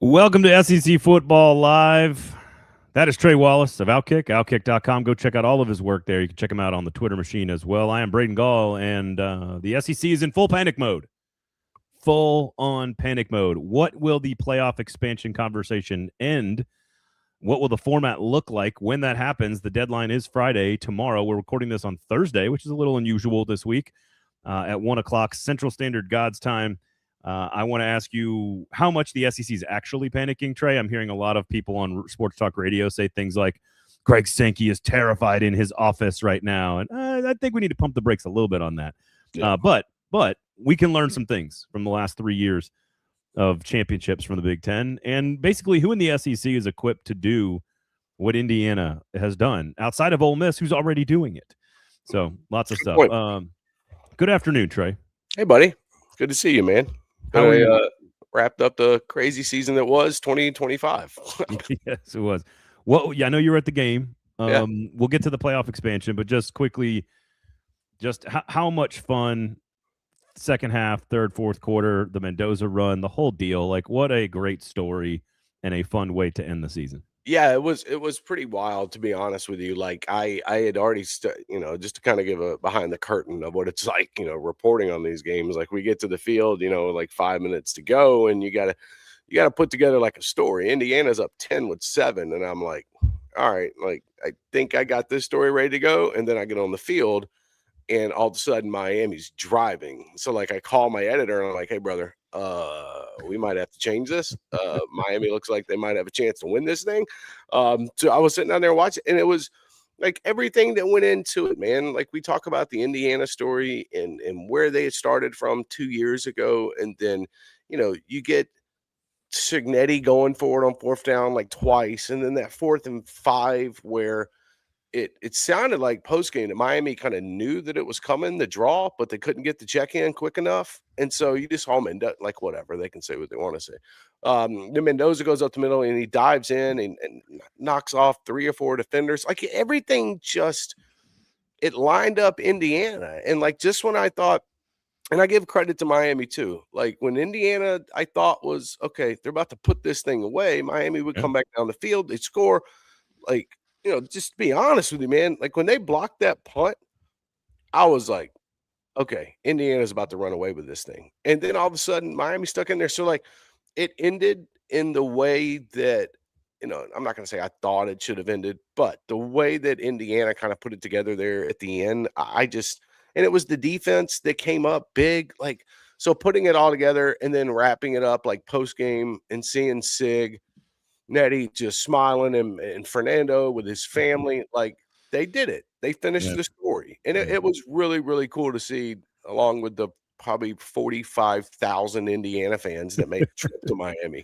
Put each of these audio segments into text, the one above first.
Welcome to SEC Football Live. That is Trey Wallace of Outkick, outkick.com. Go check out all of his work there. You can check him out on the Twitter machine as well. I am Braden Gall, and the SEC is in full panic mode. Full-on panic mode. What will the playoff expansion conversation end? What will the format look like when that happens? The deadline is Friday, tomorrow. We're recording this on Thursday, which is a little unusual this week, at 1 o'clock Central Standard God's time. I want to ask you how much the SEC is actually panicking, Trey. I'm hearing a lot of people on Sports Talk Radio say things like Greg Sankey is terrified in his office right now. And I think we need to pump the brakes a little bit on that. Yeah. But we can learn some things from the last 3 years of championships from the Big Ten. And basically who in the SEC is equipped to do what Indiana has done outside of Ole Miss, who's already doing it. So lots of stuff. Good afternoon, Trey. Hey, buddy. Good to see you, man. How are you? Wrapped up the crazy season that was 2025. Yes, it was. Well, yeah, I know you were at the game. Yeah. We'll get to the playoff expansion, but just quickly, just how much fun second half, third, fourth quarter, the Mendoza run, the whole deal. Like, what a great story and a fun way to end the season. Yeah, it was pretty wild, to be honest with you. Like I had already, just to kind of give a behind the curtain of what it's like, reporting on these games. Like we get to the field, like 5 minutes to go, and you gotta put together like a story. Indiana's up 10 with 7, and I'm like, all right, like I think I got this story ready to go, and then I get on the field, and all of a sudden Miami's driving. So like I call my editor, and I'm like, hey brother, we might have to change this. Miami looks like they might have a chance to win this thing. So I was sitting down there watching, and it was like everything that went into it, man. Like we talk about the Indiana story and where they had started from 2 years ago. And then, you get Signetti going for it on fourth down like twice. And then that 4th and 5 where it sounded like post-game that Miami kind of knew that it was coming, the draw, but they couldn't get the check-in quick enough. And so you just home and like whatever, they can say what they want to say. The Mendoza goes up the middle and he dives in and knocks off 3 or 4 defenders. Like everything just it lined up Indiana. And like just when I thought, and I give credit to Miami too. Like when Indiana, I thought was okay, they're about to put this thing away. Miami would come back down the field, they score. Like, just to be honest with you, man, like when they blocked that punt, I was like, okay, Indiana's about to run away with this thing. And then all of a sudden, Miami stuck in there. So, like, it ended in the way that, I'm not going to say I thought it should have ended, but the way that Indiana kind of put it together there at the end, and it was the defense that came up big. Like, so putting it all together and then wrapping it up like post game and seeing Sig, Nettie just smiling and Fernando with his family, like they did it. They finished the story. And it was really, really cool to see, along with the probably 45,000 Indiana fans that made the trip to Miami.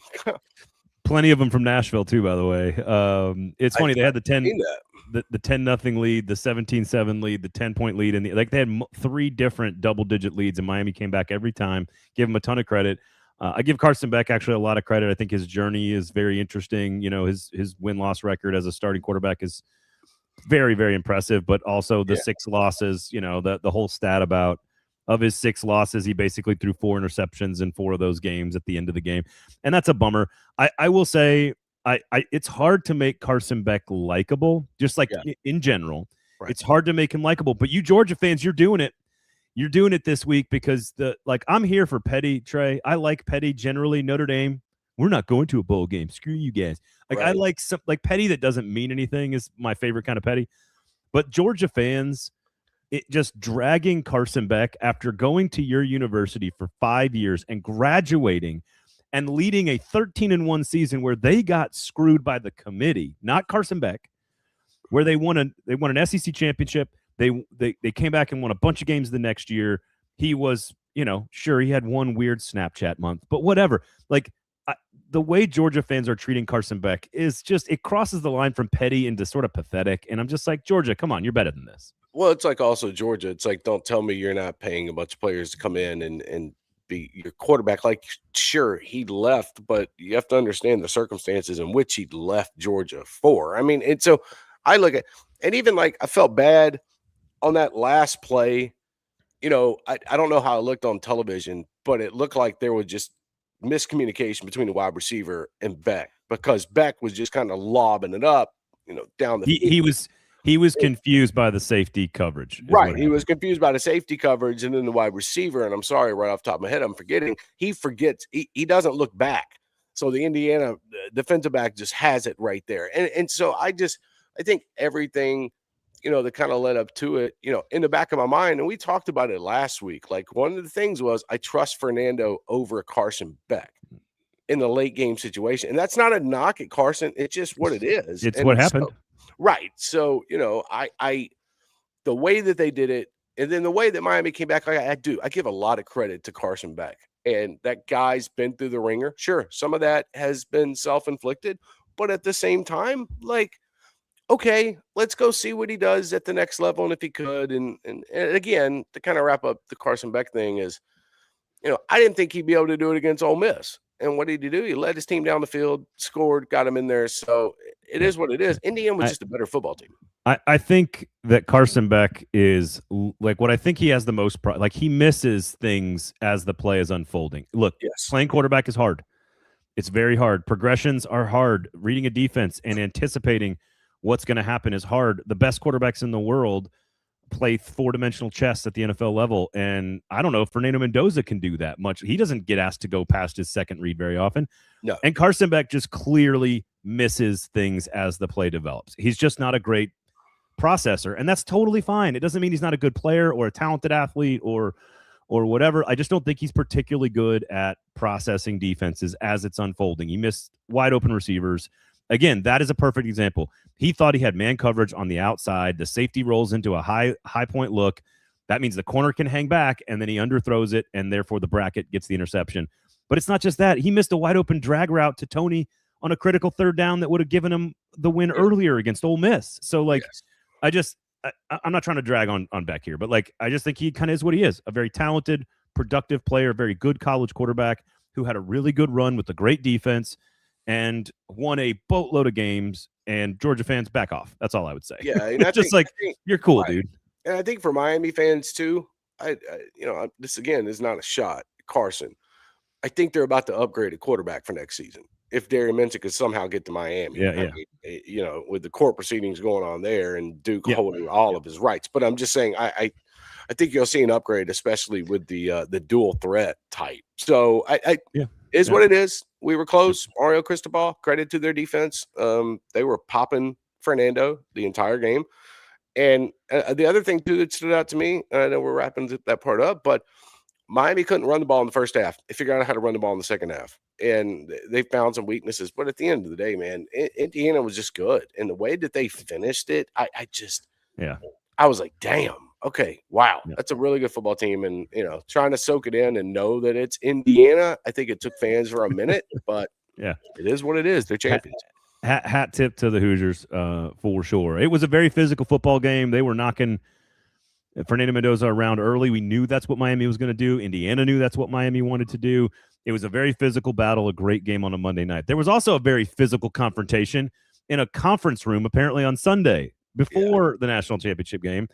Plenty of them from Nashville too, by the way. It's funny. They had the 10-0 lead, the 17-7 lead, the 10-point lead. And they had 3 different double-digit leads, and Miami came back every time. Give them a ton of credit. I give Carson Beck actually a lot of credit. I think his journey is very interesting. His win-loss record as a starting quarterback is very, very impressive, but also the 6 losses, the whole stat about of his 6 losses, he basically threw 4 interceptions in 4 of those games at the end of the game. And that's a bummer. I will say it's hard to make Carson Beck likable, just like in general. Right. It's hard to make him likable, but you Georgia fans, you're doing it. You're doing it this week because I'm here for Petty, Trey. I like Petty generally. Notre Dame, we're not going to a bowl game. Screw you guys. Like right. I like some Petty that doesn't mean anything is my favorite kind of Petty. But Georgia fans, it just dragging Carson Beck after going to your university for 5 years and graduating and leading a 13-1 season where they got screwed by the committee, not Carson Beck, where they won an SEC championship. They came back and won a bunch of games the next year. He was, sure, he had one weird Snapchat month, but whatever. Like the way Georgia fans are treating Carson Beck is just, it crosses the line from petty into sort of pathetic. And I'm just like, Georgia, come on, you're better than this. Well, it's like also Georgia. It's like, don't tell me you're not paying a bunch of players to come in and be your quarterback. Like, sure, he left, but you have to understand the circumstances in which he left Georgia for. I mean, and so I look at, and even like I felt bad on that last play. I don't know how it looked on television, but it looked like there was just miscommunication between the wide receiver and Beck, because Beck was just kind of lobbing it up, down the field. He was confused by the safety coverage. Right. He was confused by the safety coverage, and then the wide receiver, and I'm sorry, right off the top of my head, I'm forgetting. He forgets. He doesn't look back. So the Indiana defensive back just has it right there. And so I think everything, that kind of led up to it, in the back of my mind, and we talked about it last week. Like, one of the things was I trust Fernando over Carson Beck in the late game situation. And that's not a knock at Carson. It's just what it is. It's what happened. Right. So, the way that they did it, and then the way that Miami came back, I give a lot of credit to Carson Beck. And that guy's been through the ringer. Sure, some of that has been self-inflicted, but at the same time, like, okay, let's go see what he does at the next level, and if he could. And again, to kind of wrap up the Carson Beck thing is, I didn't think he'd be able to do it against Ole Miss. And what did he do? He led his team down the field, scored, got him in there. So it is what it is. Indiana was just a better football team. I think that Carson Beck is like what I think he has the most like he misses things as the play is unfolding. Look, playing quarterback is hard. It's very hard. Progressions are hard. Reading a defense and anticipating what's going to happen is hard. The best quarterbacks in the world play four-dimensional chess at the NFL level, and I don't know if Fernando Mendoza can do that much. He doesn't get asked to go past his second read very often. No. And Carson Beck just clearly misses things as the play develops. He's just not a great processor, and that's totally fine. It doesn't mean he's not a good player or a talented athlete or whatever. I just don't think he's particularly good at processing defenses as it's unfolding. He missed wide open receivers. Again, that is a perfect example. He thought he had man coverage on the outside. The safety rolls into a high point look. That means the corner can hang back, and then he underthrows it, and therefore the bracket gets the interception. But it's not just that. He missed a wide open drag route to Tony on a critical third down that would have given him the win earlier against Ole Miss. So, like, I'm not trying to drag on Beck here, but, like, I just think he kind of is what he is, a very talented, productive player, very good college quarterback who had a really good run with a great defense and won a boatload of games, and Georgia fans back off. That's all I would say. Yeah. And just think, you're cool, dude. And I think for Miami fans too, this again is not a shot, Carson. I think they're about to upgrade a quarterback for next season. If Darian Minter could somehow get to Miami, with the court proceedings going on there and Duke holding all of his rights. But I'm just saying, I think you'll see an upgrade, especially with the dual threat type. So what it is. We were close. Mario Cristobal, credit to their defense. They were popping Fernando the entire game. And the other thing, too, that stood out to me, I know we're wrapping that part up, but Miami couldn't run the ball in the first half. They figured out how to run the ball in the second half. And they found some weaknesses. But at the end of the day, man, Indiana was just good. And the way that they finished it, I was like, damn. Okay, wow. That's a really good football team. And, trying to soak it in and know that it's Indiana, I think it took fans for a minute, but it is what it is. They're champions. Hat tip to the Hoosiers for sure. It was a very physical football game. They were knocking Fernando Mendoza around early. We knew that's what Miami was going to do. Indiana knew that's what Miami wanted to do. It was a very physical battle, a great game on a Monday night. There was also a very physical confrontation in a conference room apparently on Sunday before the national championship game.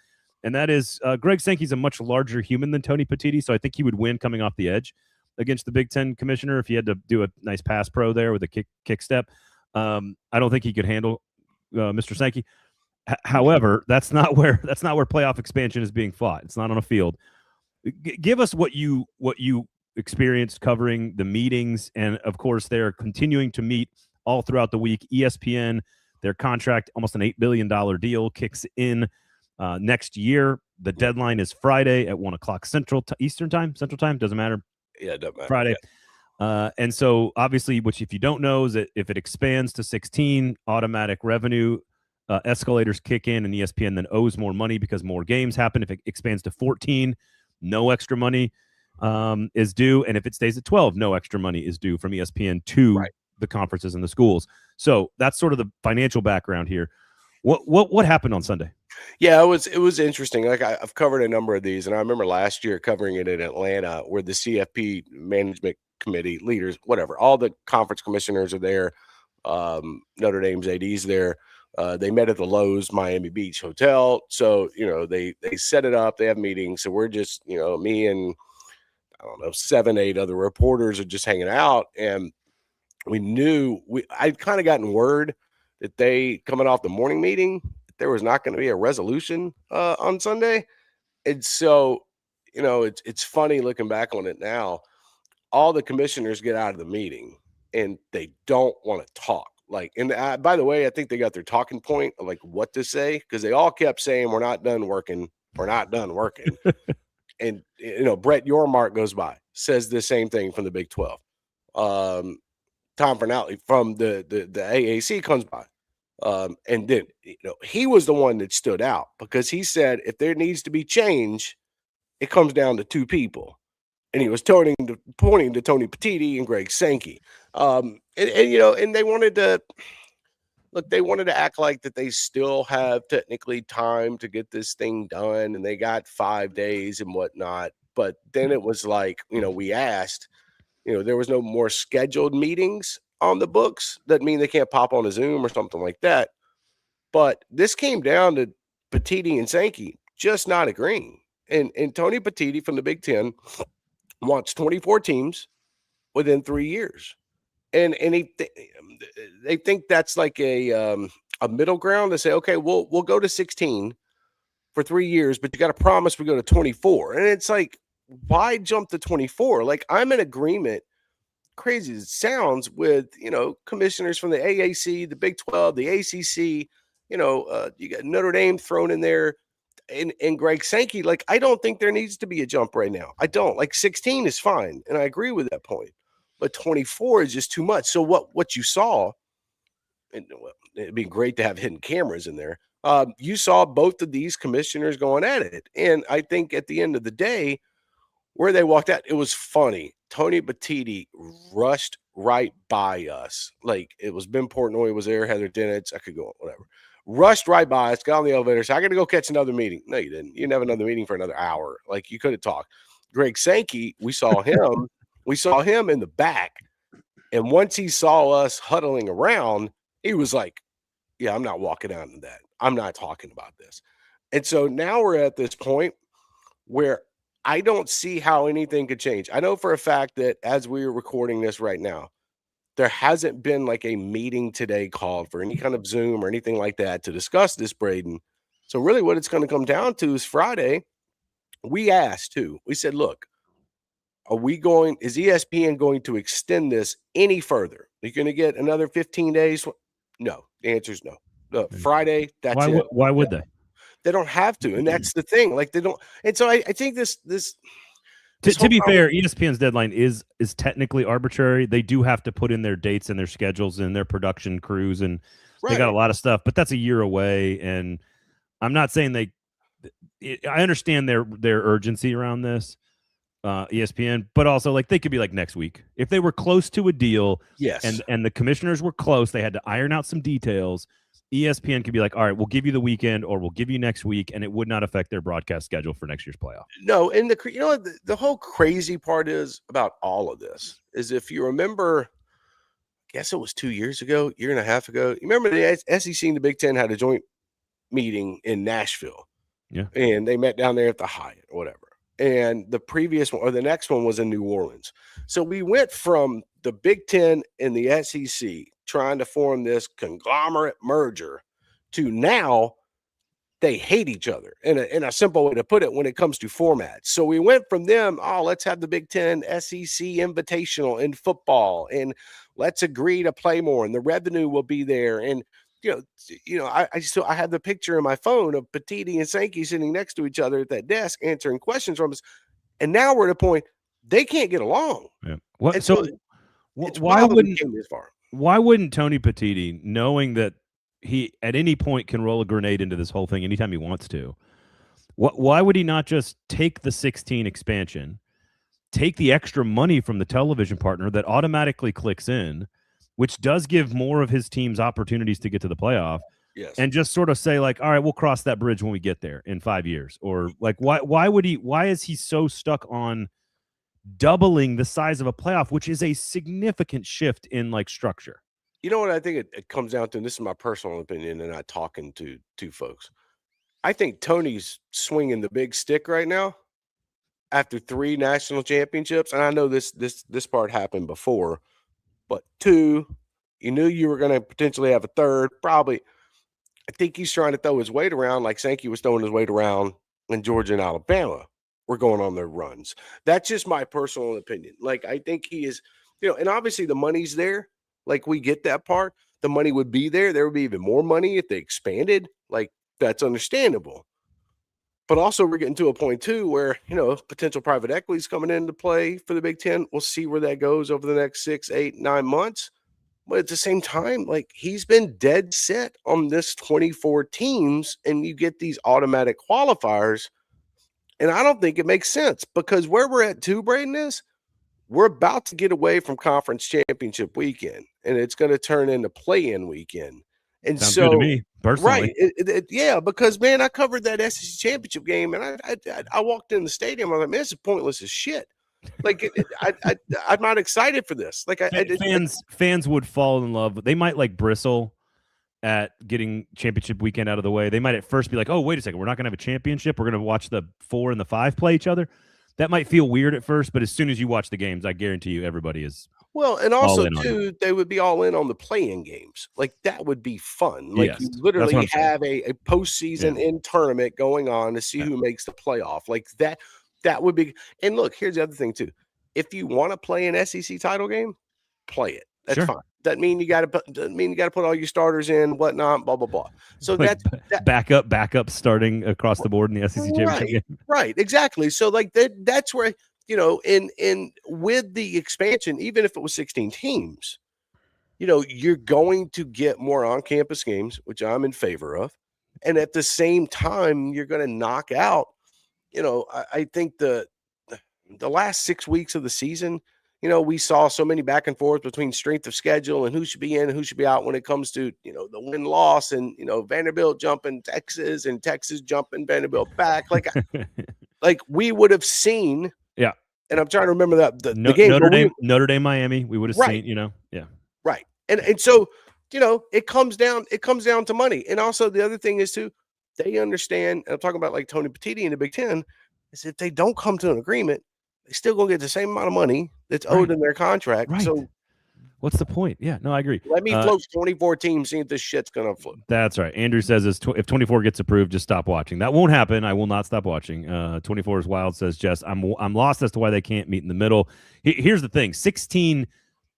And that is Greg Sankey's a much larger human than Tony Petitti, so I think he would win coming off the edge against the Big Ten commissioner if he had to do a nice pass pro there with a kick step. I don't think he could handle Mr. Sankey. However, that's not where playoff expansion is being fought. It's not on a field. Give us what you experienced covering the meetings, and of course they're continuing to meet all throughout the week. ESPN, their contract, almost an $8 billion deal, kicks in next year. The deadline is Friday at 1:00 Eastern time, Central time, doesn't matter. Yeah, it doesn't matter. Friday. And so obviously, which if you don't know is that if it expands to 16, automatic revenue escalators kick in, and ESPN then owes more money because more games happen. If it expands to 14, no extra money is due. And if it stays at 12, no extra money is due from ESPN to the conferences and the schools. So that's sort of the financial background here. What happened on Sunday? Yeah, it was interesting. Like I've covered a number of these, and I remember last year covering it in Atlanta, where the CFP management committee leaders, whatever, all the conference commissioners are there. Notre Dame's AD's there. They met at the Lowe's Miami Beach Hotel. So, they set it up. They have meetings. So we're just, me and don't know, 7, 8 other reporters are just hanging out, and we knew I'd kind of gotten word that they coming off the morning meeting, there was not going to be a resolution on Sunday. And so, it's funny looking back on it now. All the commissioners get out of the meeting and they don't want to talk. Like, and by the way, I think they got their talking point of like what to say, because they all kept saying, "We're not done working. We're not done working." And Brett Yormark goes by, says the same thing from the Big 12. Tom Fernally from the AAC comes by. And then, he was the one that stood out because he said, if there needs to be change, it comes down to two people. And he was pointing to Tony Petitti and Greg Sankey. And they wanted to act like that they still have technically time to get this thing done. And they got 5 days and whatnot. But then it was like, we asked, there was no more scheduled meetings on the books. That mean they can't pop on a Zoom or something like that. But this came down to Petitti and Sankey just not agreeing. And Tony Petitti from the Big Ten wants 24 teams within 3 years. And they think that's like a middle ground to say, okay, we'll go to 16 for 3 years, but you got to promise we go to 24. And it's like, why jump to 24? Like, I'm in agreement, crazy as it sounds, with commissioners from the AAC, the Big 12, the ACC. You got Notre Dame thrown in there, and Greg Sankey. Like, I don't think there needs to be a jump right now. I don't. Like, 16 is fine, and I agree with that point, but 24 is just too much. So what you saw, and it'd be great to have hidden cameras in there. You saw both of these commissioners going at it, and I think at the end of the day, where they walked out, it was funny. Tony Petitti rushed right by us. Like, it was Ben Portnoy was there, Heather Dinitz. I could go on, whatever. Rushed right by us, got on the elevator, said, I got to go catch another meeting. No, you didn't. You didn't have another meeting for another hour. Like, you could have talked. Greg Sankey, we saw him. We saw him in the back. And once he saw us huddling around, he was like, yeah, I'm not walking out of that. I'm not talking about this. And so now we're at this point where I don't see how anything could change. I know for a fact that as we are recording this right now, there hasn't been like a meeting today called for any kind of Zoom or anything like that to discuss this, Braden. So really what it's going to come down to is Friday. We asked too. We said, look, is ESPN going to extend this any further? Are you going to get another 15 days? No. The answer is no. Friday, that's it. Why would they? They don't have to, and that's the thing. Like, they don't. And so I think this to be fair, ESPN's deadline is technically arbitrary. They do have to put in their dates and their schedules and their production crews, and they got a lot of stuff. But that's a year away, and I'm not saying I understand their urgency around this, ESPN, but also like they could be like next week if they were close to a deal. Yes, and the commissioners were close. They had to iron out some details. ESPN could be like, all right, we'll give you the weekend or we'll give you next week, and it would not affect their broadcast schedule for next year's playoff. No, and the whole crazy part is about all of this is, if you remember, I guess it was 2 years ago, year and a half ago, you remember the SEC and the Big Ten had a joint meeting in Nashville. Yeah. And they met down there at the Hyatt or whatever. And the previous one, or the next one, was in New Orleans. So we went from the Big Ten and the SEC trying to form this conglomerate merger to now they hate each other in a simple way to put it when it comes to formats. So we went from them, let's have the Big Ten SEC Invitational in football, and let's agree to play more, and the revenue will be there. And I have the picture in my phone of Petitti and Sankey sitting next to each other at that desk answering questions from us. And now we're at a point they can't get along. Yeah. Why wouldn't Tony Petitti, knowing that he at any point can roll a grenade into this whole thing anytime he wants to, why would he not just take the 16 expansion, take the extra money from the television partner that automatically clicks in, which does give more of his teams opportunities to get to the playoff, yes, and just sort of say like, all right, we'll cross that bridge when we get there in 5 years? Or like, why is he so stuck on doubling the size of a playoff, which is a significant shift in like structure? You know what I think it comes down to, and this is my personal opinion and not talking to two folks. I think Tony's swinging the big stick right now after 3 national championships, and I know this part happened before, but 2, you knew you were going to potentially have a third. Probably, I think he's trying to throw his weight around like Sankey was throwing his weight around when Georgia and Alabama were going on their runs. That's just my personal opinion. Like, I think he is, and obviously the money's there. Like, we get that part. The money would be there. There would be even more money if they expanded. Like, that's understandable. But also, we're getting to a point too where, potential private equity is coming into play for the Big Ten. We'll see where that goes over the next 6, 8, 9 months. But at the same time, like, he's been dead set on this 24 teams, and you get these automatic qualifiers. And I don't think it makes sense, because where we're at too, Braden, is we're about to get away from conference championship weekend, and it's going to turn into play-in weekend. And sounds good to me, personally. Right. Yeah, because, man, I covered that SEC championship game, and I walked in the stadium. I was like, man, this is pointless as shit. Like, I'm not excited for this. Like, fans would fall in love. They might like bristle at getting championship weekend out of the way. They might at first be like, oh, wait a second, we're not going to have a championship. We're going to watch the 4 and the 5 play each other. That might feel weird at first, but as soon as you watch the games, I guarantee you everybody is. Well, and also, too, they would be all in on the play-in games. Like, that would be fun. Like, you literally have a postseason in tournament going on to see who makes the playoff. Like, that would be – and look, here's the other thing, too. If you want to play an SEC title game, play it. That's fine. Doesn't mean you got to put all your starters in, whatnot, blah blah blah. So like backup starting across the board in the SEC championship game. Right, exactly. So like that's where in with the expansion, even if it was 16 teams, you're going to get more on-campus games, which I'm in favor of, and at the same time, you're going to knock out. I think the last 6 weeks of the season. We saw so many back and forth between strength of schedule and who should be in and who should be out when it comes to, the win-loss and, Vanderbilt jumping Texas and Texas jumping Vanderbilt back. Like we would have seen. Yeah. And I'm trying to remember that the game. Notre Dame, Miami, we would have seen, Yeah. Right. And so, it comes down to money. And also the other thing is too, they understand, and I'm talking about like Tony Petitti in the Big Ten, is if they don't come to an agreement, they still gonna get the same amount of money that's owed in their contract. Right. So what's the point? Yeah, no, I agree. Let me float 24 teams, see if this shit's gonna float. That's right. Andrew says if 24 gets approved, just stop watching. That won't happen. I will not stop watching. 24 is wild, says Jess. I'm lost as to why they can't meet in the middle. Here's the thing: 16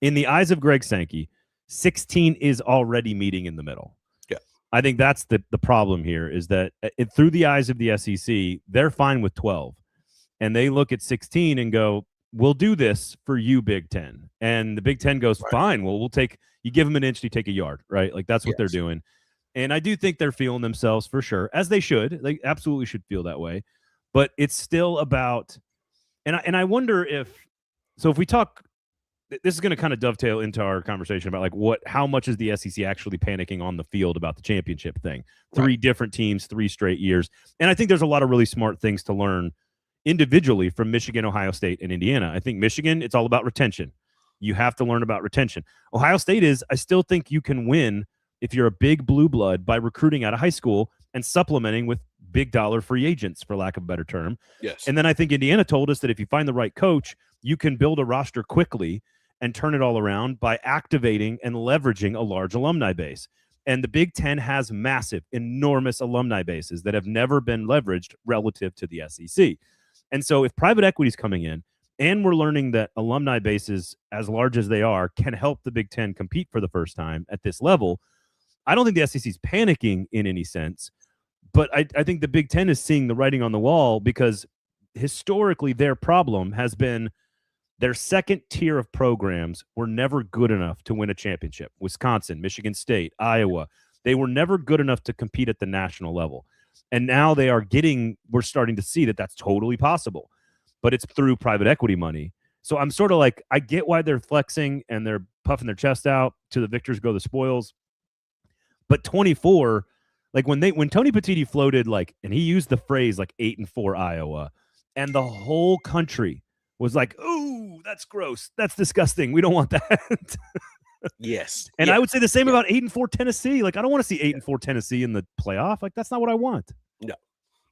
in the eyes of Greg Sankey, 16 is already meeting in the middle. Yeah, I think that's the problem here is that through the eyes of the SEC, they're fine with 12. And they look at 16 and go, we'll do this for you, Big Ten. And the Big Ten goes, fine. Well, we'll take – you give them an inch, you take a yard, right? Like, that's what they're doing. And I do think they're feeling themselves for sure, as they should. They absolutely should feel that way. But it's still about – and I wonder if – so if we talk – this is going to kind of dovetail into our conversation about, like, how much is the SEC actually panicking on the field about the championship thing? 3 different teams, 3 straight years. And I think there's a lot of really smart things to learn individually from Michigan, Ohio State, and Indiana. I think Michigan, it's all about retention. You have to learn about retention. Ohio State I still think you can win if you're a big blue blood by recruiting out of high school and supplementing with big dollar free agents, for lack of a better term. Yes. And then I think Indiana told us that if you find the right coach, you can build a roster quickly and turn it all around by activating and leveraging a large alumni base. And the Big Ten has massive, enormous alumni bases that have never been leveraged relative to the SEC. And so if private equity is coming in and we're learning that alumni bases, as large as they are, can help the Big Ten compete for the first time at this level, I don't think the SEC is panicking in any sense. But I think the Big Ten is seeing the writing on the wall because historically their problem has been their second tier of programs were never good enough to win a championship. Wisconsin, Michigan State, Iowa, they were never good enough to compete at the national level. And now we're starting to see that that's totally possible, but it's through private equity money. So I'm sort of like, I get why they're flexing and they're puffing their chest out. To the victors go the spoils. But 24, like when Tony Petitti floated, like, and he used the phrase like 8-4 Iowa, and the whole country was like, "Ooh, that's gross. That's disgusting. We don't want that." Yes. And I would say the same about 8-4 Tennessee. Like, I don't want to see 8-4 Tennessee in the playoff. Like, that's not what I want. No.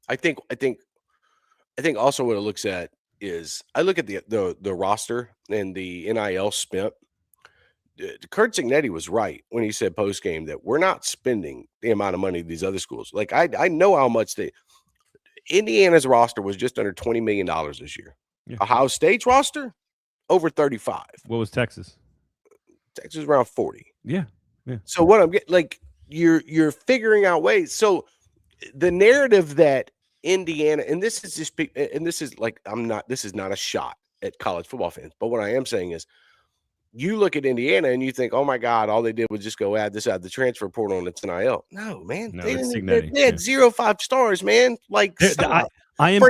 I think also what it looks at is I look at the roster and the NIL spent. Kurt Signetti was right when he said post game that we're not spending the amount of money these other schools. Like I know how much Indiana's roster was just under $20 million this year. Yeah. Ohio State's roster over 35. What was Texas? Texas around 40. Yeah. So what I'm getting, like, you're figuring out ways. So the narrative that Indiana, and this is just, and this is like, this is not a shot at college football fans, but what I am saying is, you look at Indiana and you think, oh my God, all they did was just go add the transfer portal and it's NIL. No, man, No, they Signetti. had 0 5 stars, man. Like, I am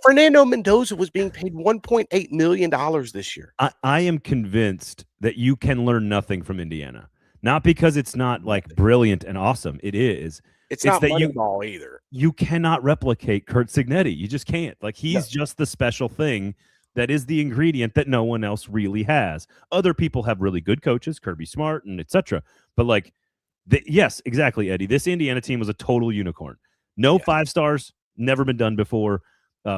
Fernando Mendoza was being paid $1.8 million this year. I am convinced that you can learn nothing from Indiana. Not because it's not like brilliant and awesome. It is. It's not Moneyball either. You cannot replicate Kurt Signetti. You just can't. Like, he's just the special thing that is the ingredient that no one else really has. Other people have really good coaches, Kirby Smart and etc. But like, yes, exactly, Eddie. This Indiana team was a total unicorn. No 5 stars, never been done before.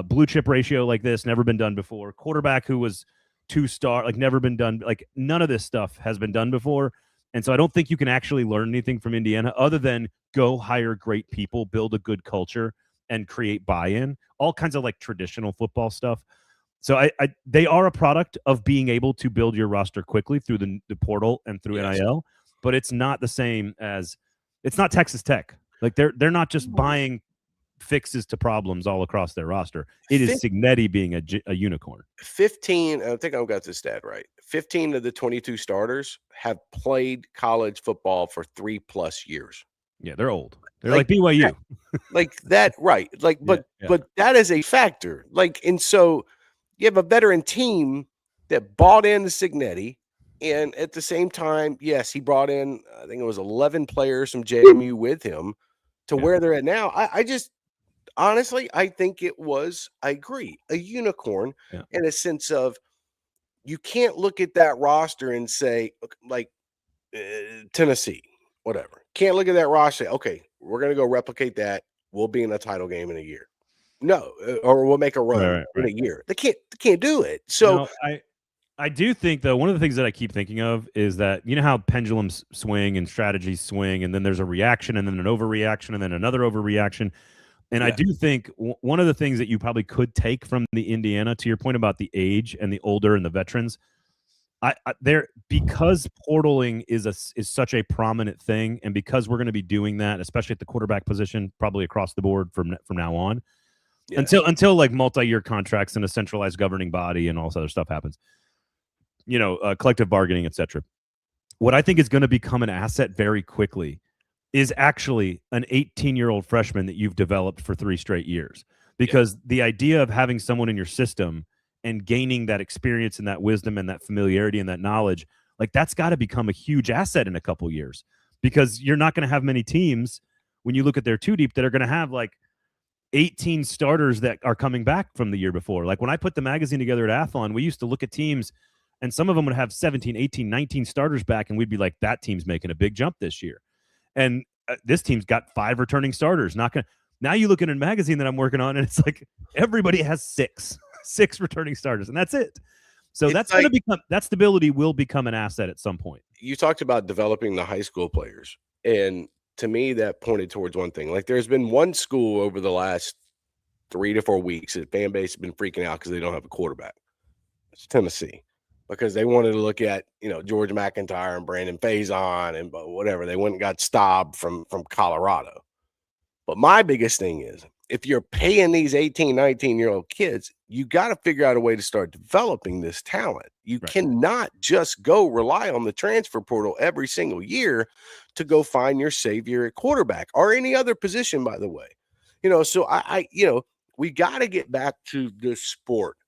Blue chip ratio like this, never been done before. Quarterback who was 2-star, like never been done. Like, none of this stuff has been done before. And so I don't think you can actually learn anything from Indiana other than go hire great people, build a good culture, and create buy-in. All kinds of like traditional football stuff. So they are a product of being able to build your roster quickly through the portal and through NIL, but it's not the same as, it's not Texas Tech. Like, they're not just buying fixes to problems all across their roster. It is Signetti being a unicorn. 15, I think I've got this stat right. 15 of the 22 starters have played college football for 3+ years. Yeah, they're old. They're like BYU. Like that, right. Like, but that is a factor. Like, and so you have a veteran team that bought into Signetti, and at the same time, yes, he brought in, I think it was 11 players from JMU with him to where they're at now. I just, honestly, I think it was, I agree, a unicorn in a sense of, you can't look at that roster and say, like, Tennessee, whatever. Can't look at that roster and say, okay, we're going to go replicate that. We'll be in a title game in a year. No, or we'll make a run in a year. They can't do it. So I do think, though, one of the things that I keep thinking of is that, you know how pendulums swing and strategies swing, and then there's a reaction and then an overreaction and then another overreaction. And I do think one of the things that you probably could take from the Indiana, to your point about the age and the older and the veterans, because portaling is such a prominent thing, and because we're going to be doing that, especially at the quarterback position, probably across the board from now on, until like multi-year contracts and a centralized governing body and all this other stuff happens, collective bargaining, etc. What I think is going to become an asset very quickly is actually an 18-year-old freshman that you've developed for 3 straight years. Because the idea of having someone in your system and gaining that experience and that wisdom and that familiarity and that knowledge, like, that's got to become a huge asset in a couple years, because you're not going to have many teams, when you look at their 2 deep, that are going to have like 18 starters that are coming back from the year before. Like, when I put the magazine together at Athlon, we used to look at teams and some of them would have 17, 18, 19 starters back, and we'd be like, that team's making a big jump this year. And this team's got 5 returning starters. Now you look at a magazine that I'm working on, and it's like everybody has 6 returning starters, and that's it. So that's going to become, that stability will become an asset at some point. You talked about developing the high school players, and to me, that pointed towards one thing. Like, there's been one school over the last 3 to 4 weeks that fan base has been freaking out because they don't have a quarterback. It's Tennessee. Because they wanted to look at, George McIntyre and Brandon Faison and whatever. They went and got Staub from Colorado. But my biggest thing is, if you're paying these 18, 19-year-old kids, you got to figure out a way to start developing this talent. You cannot just go rely on the transfer portal every single year to go find your savior at quarterback or any other position, by the way. So we got to get back to the sport.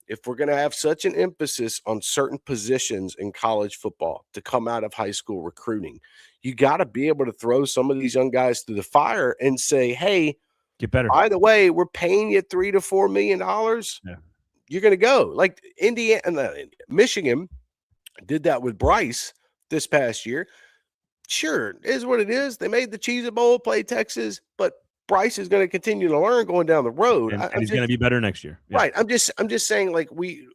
If we're going to have such an emphasis on certain positions in college football to come out of high school recruiting, you got to be able to throw some of these young guys through the fire and say, hey, get better. By the way, we're paying you $3 to $4 million. Yeah. You're going to go. Like Michigan did that with Bryce this past year. Sure, it is what it is. They made the Cheez-It Bowl, played Texas, but Bryce is going to continue to learn going down the road, and he's going to be better next year. Yeah. Right. I'm just saying, like, we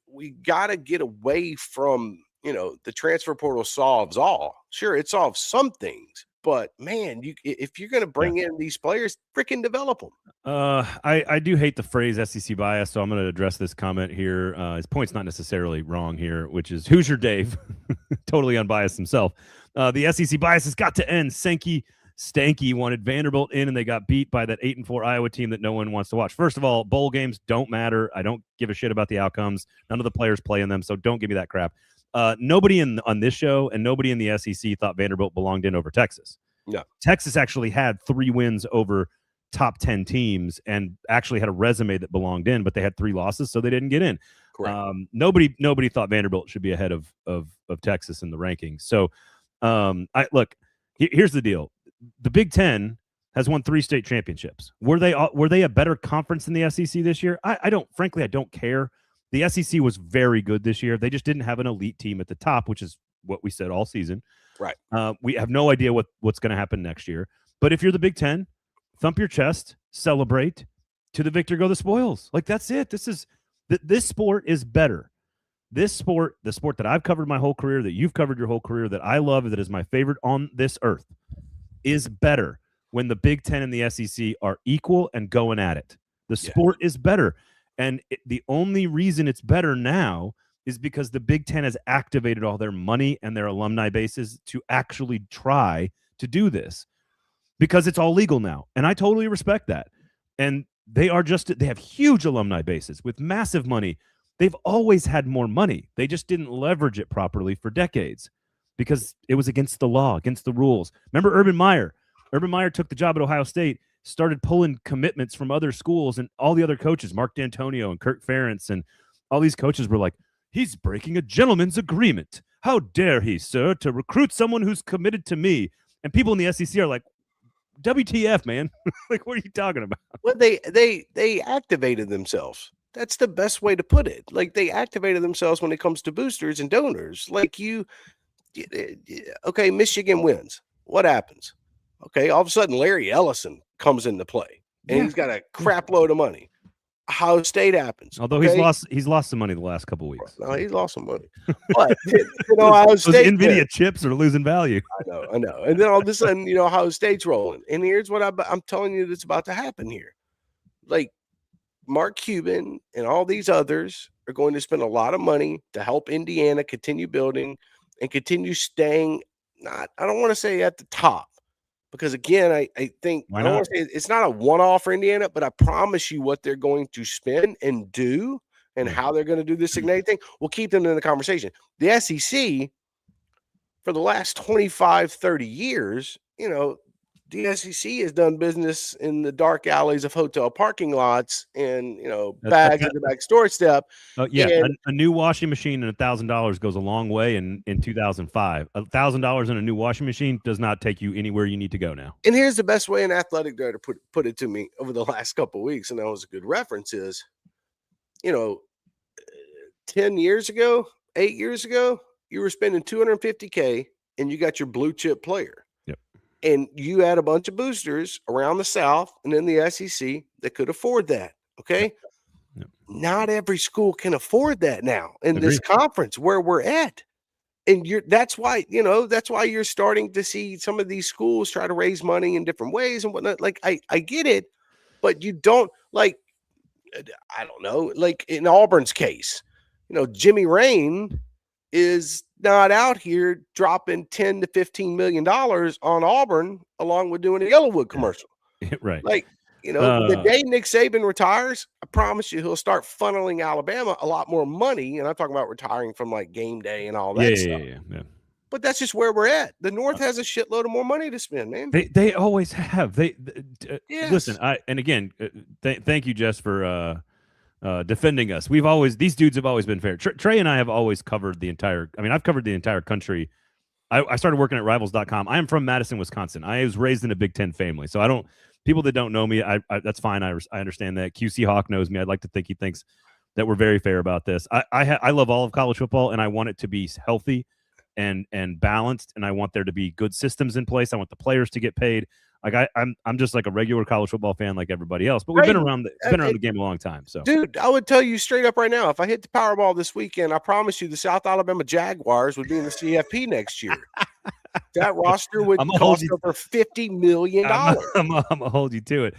got to get away from, the transfer portal solves all. Sure, it solves some things, but man, if you're going to bring in these players, freaking develop them. I do hate the phrase SEC bias, so I'm going to address this comment here. His point's not necessarily wrong here, which is Hoosier Dave, totally unbiased himself. The SEC bias has got to end. Stanky wanted Vanderbilt in, and they got beat by that 8-4 Iowa team that no one wants to watch. First of all, bowl games don't matter. I don't give a shit about the outcomes. None of the players play in them, so don't give me that crap. Nobody on this show and nobody in the SEC thought Vanderbilt belonged in over Texas. No. Texas actually had 3 wins over top 10 teams and actually had a resume that belonged in, but they had 3 losses, so they didn't get in. Correct. Nobody thought Vanderbilt should be ahead of Texas in the rankings. So here's the deal. The Big Ten has won 3 state championships. Were they a better conference than the SEC this year? I don't care. The SEC was very good this year. They just didn't have an elite team at the top, which is what we said all season. Right. We have no idea what's going to happen next year. But if you're the Big Ten, thump your chest, celebrate. To the victor go the spoils. Like, that's it. This sport is better. This sport, the sport that I've covered my whole career, that you've covered your whole career, that I love, that is my favorite on this earth, is better when the Big Ten and the SEC are equal and going at it. The sport is better. And the only reason it's better now is because the Big Ten has activated all their money and their alumni bases to actually try to do this, because it's all legal now. And I totally respect that. And they have huge alumni bases with massive money. They've always had more money. They just didn't leverage it properly for decades because it was against the law, against the rules. Remember Urban Meyer? Urban Meyer took the job at Ohio State, started pulling commitments from other schools, and all the other coaches, Mark D'Antonio and Kirk Ferentz, and all these coaches were like, he's breaking a gentleman's agreement. How dare he, sir, to recruit someone who's committed to me? And people in the SEC are like, WTF, man? Like, what are you talking about? Well, they activated themselves. That's the best way to put it. Like, they activated themselves when it comes to boosters and donors. Like, okay, Michigan wins. What happens? Okay, all of a sudden Larry Ellison comes into play, and he's got a crap load of money. Ohio State happens. Although he's lost some money the last couple of weeks. No, he's lost some money. But Ohio State, those NVIDIA chips are losing value. I know. And then all of a sudden, Ohio State's rolling. And here's what I'm telling you that's about to happen here. Like, Mark Cuban and all these others are going to spend a lot of money to help Indiana continue building and continue staying, I don't want to say at the top, because again, I think I don't want to say it's not a one-off for Indiana, but I promise you what they're going to spend and do and how they're going to do this Ignite thing will keep them in the conversation. The SEC, for the last 25, 30 years, the SEC has done business in the dark alleys of hotel parking lots and, bags at the back store step. A new washing machine and $1,000 goes a long way in 2005. $1,000 in a new washing machine does not take you anywhere you need to go now. And here's the best way an athletic director put it to me over the last couple of weeks, and that was a good reference, is, 10 years ago, 8 years ago, you were spending $250K and you got your blue chip player. And you had a bunch of boosters around the South and in the SEC that could afford that. Okay. Yep. Not every school can afford that now in this conference where we're at. And that's why you're starting to see some of these schools try to raise money in different ways and whatnot. Like, I get it, but you don't, like, I don't know, like in Auburn's case, Jimmy Rain is not out here dropping $10 to $15 million on Auburn along with doing a Yellowwood commercial. Right. Like, the day Nick Saban retires, I promise you he'll start funneling Alabama a lot more money. And I'm talking about retiring from like game day and all that stuff. Yeah. But that's just where we're at. The North has a shitload of more money to spend, man. They always have. Listen, thank you, Jess, for defending us. These dudes have always been fair. Trey and I have always covered I've covered the entire country. I started working at rivals.com. I am from Madison, Wisconsin. I was raised in a Big Ten family. So people that don't know me, that's fine. I understand that. QC Hawk knows me. I'd like to think he thinks that we're very fair about this. I love all of college football, and I want it to be healthy and balanced, and I want there to be good systems in place. I want the players to get paid. Like I'm just like a regular college football fan like everybody else, but we've been around the game a long time. So, dude, I would tell you straight up right now, if I hit the Powerball this weekend, I promise you the South Alabama Jaguars would be in the CFP next year. That roster would cost over $50 million. I'm gonna hold you to it.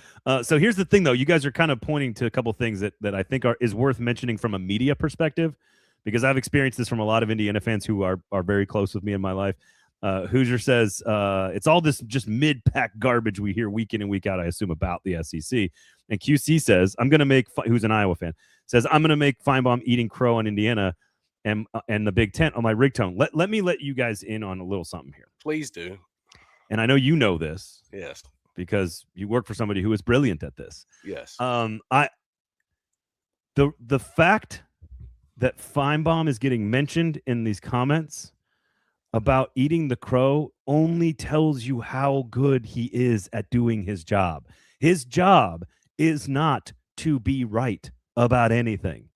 So here's the thing, though. You guys are kind of pointing to a couple things that I think is worth mentioning from a media perspective, because I've experienced this from a lot of Indiana fans who are very close with me in my life. Hoosier says it's all this just mid-pack garbage we hear week in and week out, I assume, about the SEC. And QC says, who's an Iowa fan, says, I'm going to make Feinbaum eating crow on Indiana and the Big Ten on my ringtone. Let me let you guys in on a little something here. Please do. And I know you know this. Yes. Because you work for somebody who is brilliant at this. Yes. The fact that Feinbaum is getting mentioned in these comments about eating the crow only tells you how good he is at doing his job. His job is not to be right about anything.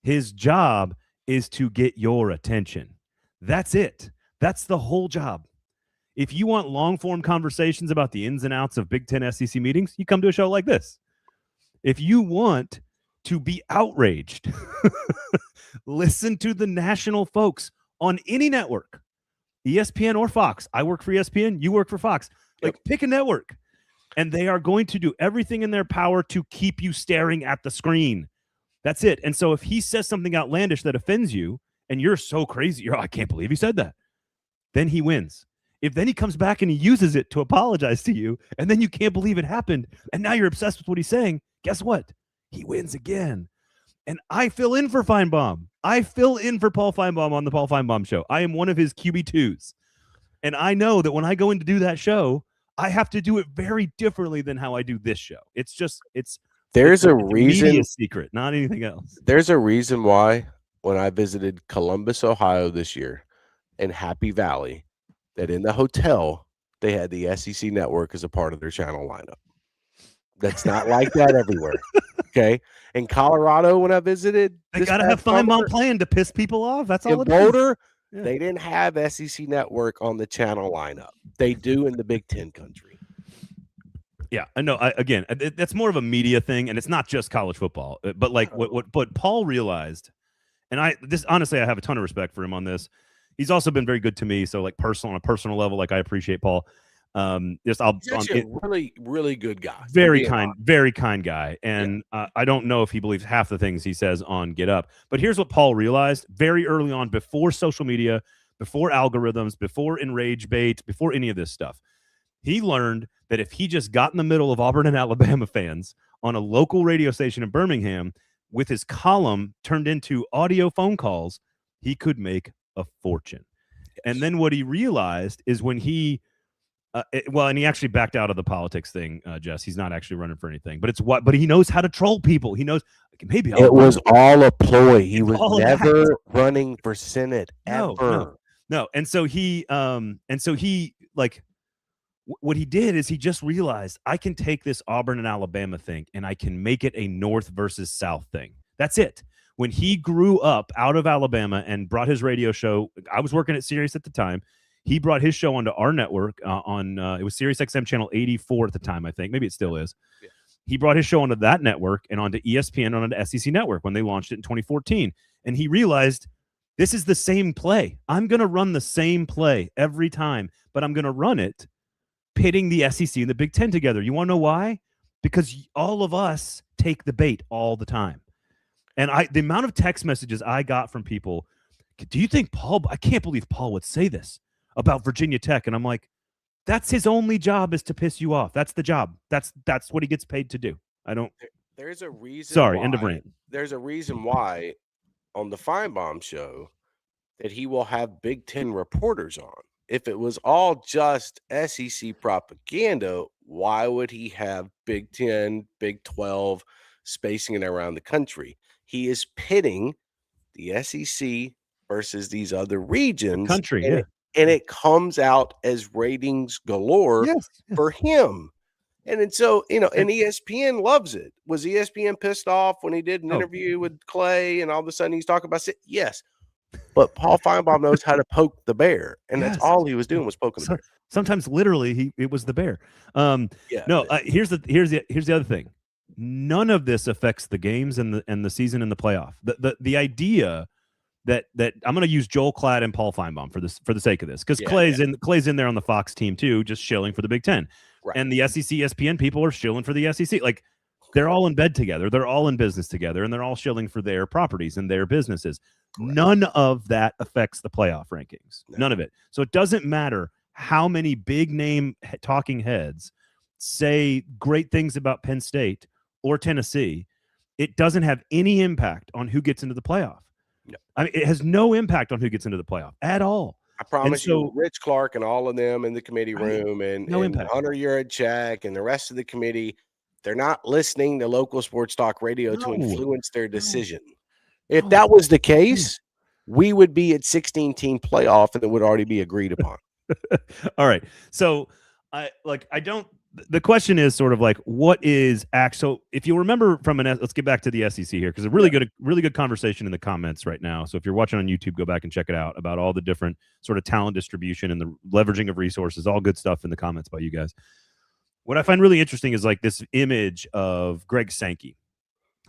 His job is to get your attention. That's it. That's the whole job. If you want long-form conversations about the ins and outs of Big Ten SEC meetings, you come to a show like this. If you want to be outraged, listen to the national folks on any network, ESPN or Fox. I work for ESPN. You work for Fox. Like, pick a network, and they are going to do everything in their power to keep you staring at the screen. That's it. And so if he says something outlandish that offends you, and you're so crazy, I can't believe he said that, then he wins. If then he comes back and he uses it to apologize to you, and then you can't believe it happened, and now you're obsessed with what he's saying, guess what? He wins again. And I fill in for Feinbaum. I fill in for Paul Feinbaum on the Paul Feinbaum Show. I am one of his QB2s. And I know that when I go in to do that show, I have to do it very differently than how I do this show. There's a reason. Media secret, not anything else. There's a reason why when I visited Columbus, Ohio this year in Happy Valley, that in the hotel, they had the SEC network as a part of their channel lineup. That's not like that everywhere. Okay. In Colorado, when I visited, they got to have Feinbaum playing to piss people off. That's all it is. In Boulder, they didn't have SEC network on the channel lineup. They do in the Big Ten country. Yeah, I know. Again, that's more of a media thing, and it's not just college football. But like what Paul realized, and honestly, I have a ton of respect for him on this. He's also been very good to me. So like on a personal level, like I appreciate Paul. He's actually a really, really good guy. Very kind guy. And I don't know if he believes half the things he says on Get Up. But here's what Paul realized very early on, before social media, before algorithms, before enrage bait, before any of this stuff. He learned that if he just got in the middle of Auburn and Alabama fans on a local radio station in Birmingham with his column turned into audio phone calls, he could make a fortune. Yes. And then what he realized is when he and he actually backed out of the politics thing, Jess. He's not actually running for anything, but he knows how to troll people. He knows it was all a ploy. He was never running for Senate ever. No. And so he what he did is he just realized, I can take this Auburn and Alabama thing and I can make it a North versus South thing. That's it. When he grew up out of Alabama and brought his radio show, I was working at Sirius at the time. He brought his show onto our network it was Sirius XM channel 84 at the time, I think. Maybe it still is. Yeah. He brought his show onto that network and onto ESPN and onto SEC Network when they launched it in 2014. And he realized, this is the same play. I'm going to run the same play every time, but I'm going to run it pitting the SEC and the Big Ten together. You want to know why? Because all of us take the bait all the time. And the amount of text messages I got from people, do you think I can't believe Paul would say this about Virginia Tech. And I'm like, that's his only job, is to piss you off. That's the job. That's what he gets paid to do. There's a reason. Sorry, end of rant. There's a reason why on the Feinbaum Show that he will have Big Ten reporters on. If it was all just SEC propaganda, why would he have Big 10, Big 12 spacing it around the country? He is pitting the SEC versus these other regions. Country, and it comes out as ratings galore for him. And so, and ESPN loves it. Was ESPN pissed off when he did an interview with Clay and all of a sudden he's talking about it? Yes. But Paul Feinbaum knows how to poke the bear, and that's all he was doing was poking the bear. Sometimes literally it was the bear. Here's the other thing. None of this affects the games and the season and the playoff. The idea that I'm going to use Joel Klatt and Paul Feinbaum for the sake of this, because Clay's in there on the Fox team too, just shilling for the Big Ten, right. And the SEC ESPN people are shilling for the SEC. Like, they're all in bed together, they're all in business together, and they're all shilling for their properties and their businesses. Correct. None of that affects the playoff rankings. No. None of it. So it doesn't matter how many big name talking heads say great things about Penn State or Tennessee. It doesn't have any impact on who gets into the playoff. No. I mean, it has no impact on who gets into the playoff at all. I promise you, Rich Clark and all of them in the committee room, and Hunter Yurachek and the rest of the committee, they're not listening to local sports talk radio to influence their decision. If that was the case, we would be at 16-team playoff, and it would already be agreed upon. All right. So the question is sort of like, what is so if you remember let's get back to the SEC here, because a really good conversation in the comments right now. So if you're watching on YouTube, go back and check it out about all the different sort of talent distribution and the leveraging of resources, all good stuff in the comments by you guys. What I find really interesting is like this image of Greg Sankey,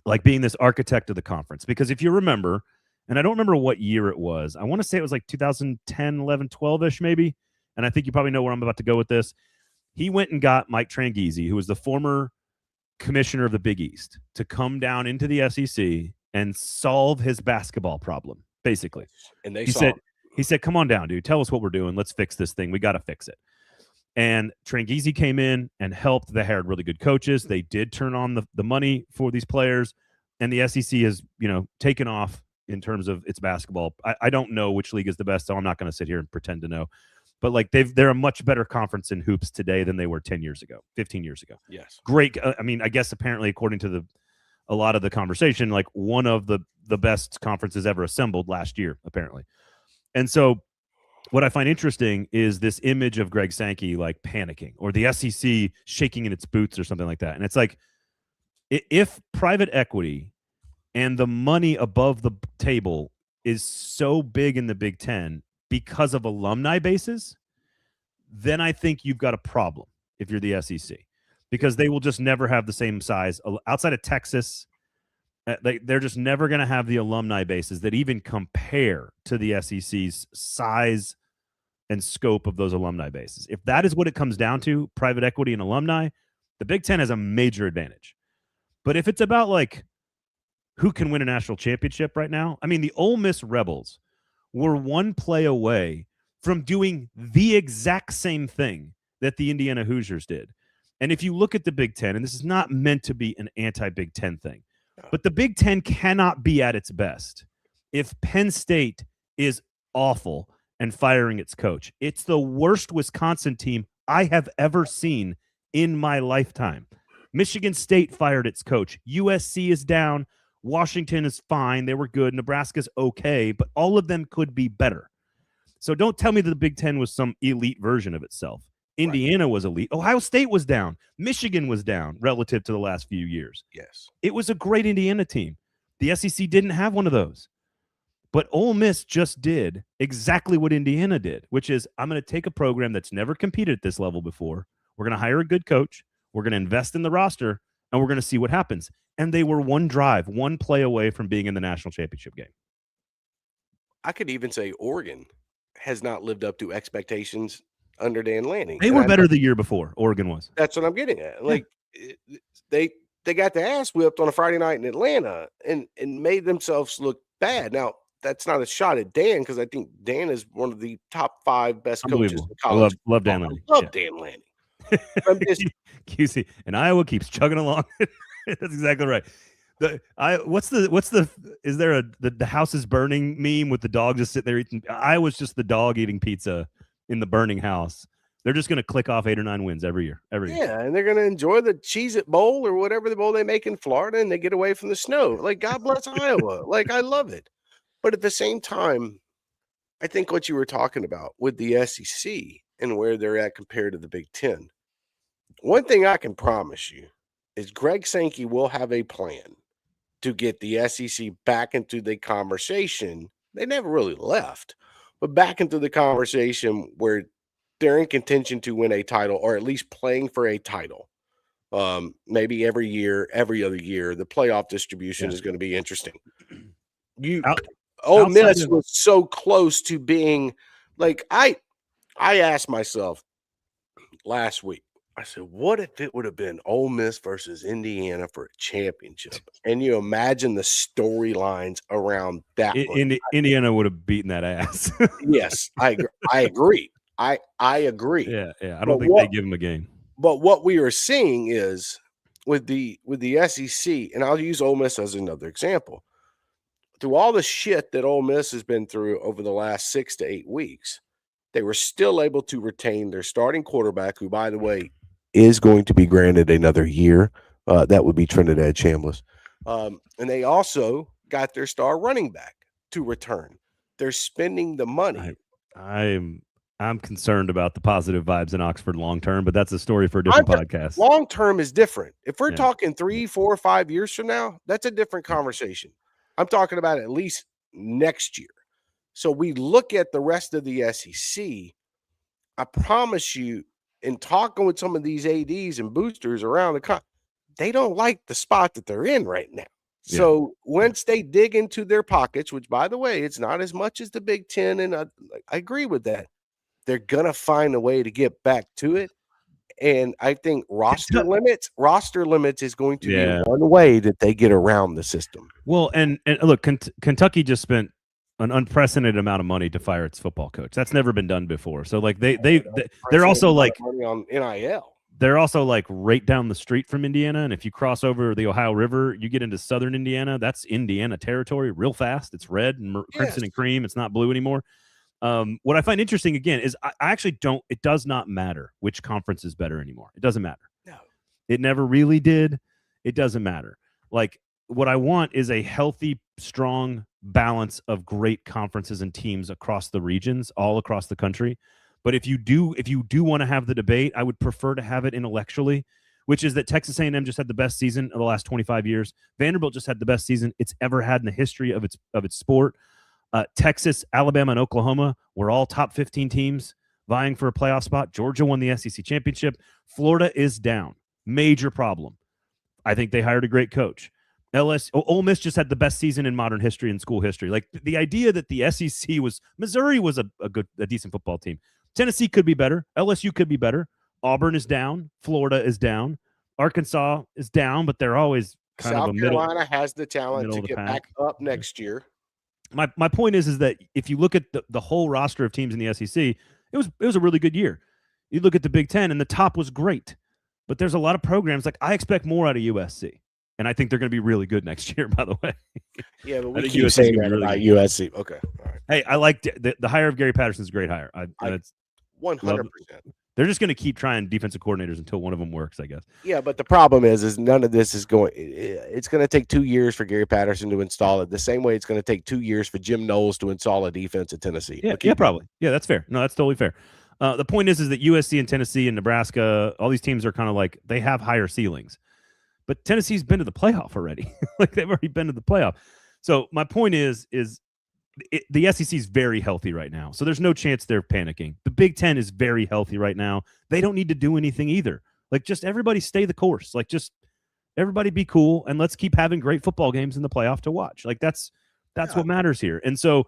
like being this architect of the conference. Because if you remember, and I don't remember what year it was, I want to say it was like 2010, 11, 12-ish maybe. And I think you probably know where I'm about to go with this. He went and got Mike Tranghese, who was the former commissioner of the Big East, to come down into the SEC and solve his basketball problem, basically. And he said, come on down, dude. Tell us what we're doing. Let's fix this thing. We got to fix it. And Tranghese came in and helped. They hired really good coaches. They did turn on the money for these players. And the SEC has, taken off in terms of its basketball. I don't know which league is the best, so I'm not going to sit here and pretend to know. But like they're a much better conference in hoops today than they were 10 years ago, 15 years ago. Yes. Great. I mean, I guess apparently, according to a lot of the conversation, like one of the best conferences ever assembled last year, apparently. And so what I find interesting is this image of Greg Sankey like panicking, or the SEC shaking in its boots or something like that. And it's like, if private equity and the money above the table is so big in the Big Ten because of alumni bases, then I think you've got a problem if you're the SEC, because they will just never have the same size outside of Texas. They're just never going to have the alumni bases that even compare to the SEC's size and scope of those alumni bases. If that is what it comes down to, private equity and alumni, the Big Ten has a major advantage. But if it's about like who can win a national championship right now, I mean, the Ole Miss Rebels were one play away from doing the exact same thing that the Indiana Hoosiers did. And if you look at the Big Ten, and this is not meant to be an anti-Big Ten thing, but the Big Ten cannot be at its best if Penn State is awful and firing its coach. It's the worst Wisconsin team I have ever seen in my lifetime. Michigan State fired its coach. USC is down. Washington is fine. They were good. Nebraska's okay, but all of them could be better. So don't tell me that the Big Ten was some elite version of itself. Indiana was elite. Ohio State was down. Michigan was down relative to the last few years. Yes. It was a great Indiana team. The SEC didn't have one of those. But Ole Miss just did exactly what Indiana did, which is, I'm going to take a program that's never competed at this level before. We're going to hire a good coach. We're going to invest in the roster, and we're going to see what happens. And they were one play away from being in the national championship game. I could even say Oregon has not lived up to expectations under Dan Lanning. They were better the year before. Oregon was. That's what I'm getting at. Like, they got their ass whipped on a Friday night in Atlanta and made themselves look bad. Now, that's not a shot at Dan, because I think Dan is one of the top 5 best coaches in college. I love Dan Lanning. Dan Lanning. I'm just QC, and Iowa keeps chugging along. That's exactly right. Is there the house is burning meme with the dog just sitting there eating? Iowa's just the dog eating pizza in the burning house. They're just going to click off 8 or 9 wins every year. Yeah, and they're going to enjoy the Cheez-It Bowl or whatever the bowl they make in Florida, and they get away from the snow. Like, God bless Iowa. Like, I love it. But at the same time, I think what you were talking about with the SEC and where they're at compared to the Big Ten, one thing I can promise you is Greg Sankey will have a plan to get the SEC back into the conversation They never really left, but back into the conversation where they're in contention to win a title or at least playing for a title. Maybe every year, every other year, the playoff distribution is going to be interesting. Ole Miss was so close to being like I asked myself last week. I said, what if it would have been Ole Miss versus Indiana for a championship? And you imagine the storylines around that. Indiana would have beaten that ass. Yes, I agree. I agree. Yeah. I don't think they give them a game. But what we are seeing is with the SEC, and I'll use Ole Miss as another example. Through all the shit that Ole Miss has been through over the last 6 to 8 weeks, they were still able to retain their starting quarterback, who, by the way, is going to be granted another year. That would be Trinidad Chambliss. And they also got their star running back to return. They're spending the money. I'm concerned about the positive vibes in Oxford long term, but that's a story for a different podcast. Long term is different. If we're talking 3, 4, 5 years from now, that's a different conversation. I'm talking about at least next year. So we look at the rest of the SEC. I promise you, in talking with some of these ADs and boosters around the country, they don't like the spot that they're in right now. Yeah. So once they dig into their pockets, which, by the way, it's not as much as the Big Ten, and I agree with that, they're going to find a way to get back to it. And I think roster limits is going to be one way that they get around the system. Well, and look, Kentucky just spent an unprecedented amount of money to fire its football coach. That's never been done before. So like they're also like money on NIL. They're also like right down the street from Indiana, and if you cross over the Ohio River, you get into southern Indiana. That's Indiana territory real fast. It's red and crimson and cream. It's not blue anymore. What I find interesting again is I actually it does not matter which conference is better anymore. It doesn't matter. No, it never really did. It doesn't matter. Like what I want is a healthy, strong balance of great conferences and teams across the regions, all across the country. But if you do want to have the debate, I would prefer to have it intellectually, which is that Texas A&M just had the best season of the last 25 years. Vanderbilt just had the best season it's ever had in the history of its sport. Texas, Alabama, and Oklahoma were all top 15 teams vying for a playoff spot. Georgia won the SEC championship. Florida is down. Major problem. I think they hired a great coach. Ole Miss just had the best season in modern history and school history. Like the idea that the SEC Missouri was a decent football team. Tennessee could be better. LSU could be better. Auburn is down. Florida is down. Arkansas is down, but they're always kind of a middle. South Carolina has the talent to get back up next year. My point is that if you look at the whole roster of teams in the SEC, it was a really good year. You look at the Big Ten, and the top was great. But there's a lot of programs. Like I expect more out of USC. And I think they're going to be really good next year, by the way. Yeah, but we keep saying that about USC. Okay. All right. Hey, I like the hire of Gary Patterson's a great hire. 100%. They're just going to keep trying defensive coordinators until one of them works, I guess. Yeah, but the problem is none of this is going – it's going to take 2 years for Gary Patterson to install it, the same way it's going to take 2 years for Jim Knowles to install a defense at Tennessee. Yeah, probably. Yeah, that's fair. No, that's totally fair. The point is that USC and Tennessee and Nebraska, all these teams are kind of like they have higher ceilings. But Tennessee's been to the playoff already. Like they've already been to the playoff. So my point is the SEC is very healthy right now. So there's no chance they're panicking. The Big Ten is very healthy right now. They don't need to do anything either. Like just everybody stay the course. Like just everybody be cool and let's keep having great football games in the playoff to watch. Like that's what matters here. And so